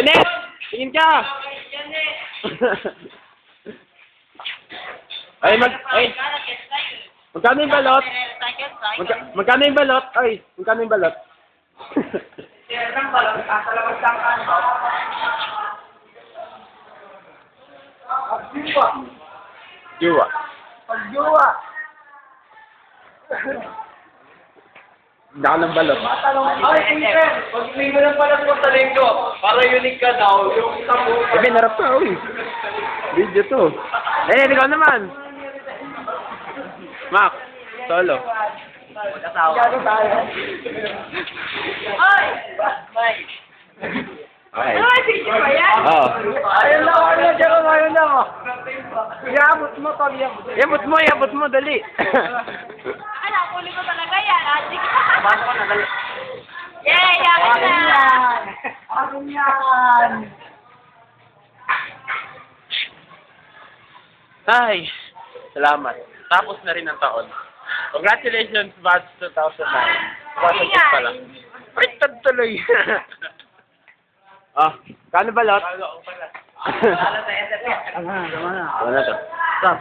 Janet! Tingin ka! Ay, magkano yung balot? Magkano yung balot? Ay, magkano yung balot? Juwa. Pagjuwa. Hindi ako ng balot. Ay, Kuya, pag may ganun pala po sa linggo, para unique ka daw, yung isang buo. Sabi, narap ka, uy. Video to. Eh, ikaw naman. Mac, solo. Gano tayo? Ay! Mike! Okay. Ay, sige ba yan? Oo. Ayun lang, ayun lang, ayun lang. Iabot mo, Tom, Iabot mo, dali. Akala, huli ko talaga yan. Sige. Pasok ka na, dali. Yay! Yakin na! Akin yan! Ay, salamat. Tapos na rin ang taon. Congratulations, batch 2009. Hindi nga. Pala. Ay, tuloy. Ah, kano balot? Wala na. Wala na to. Stop.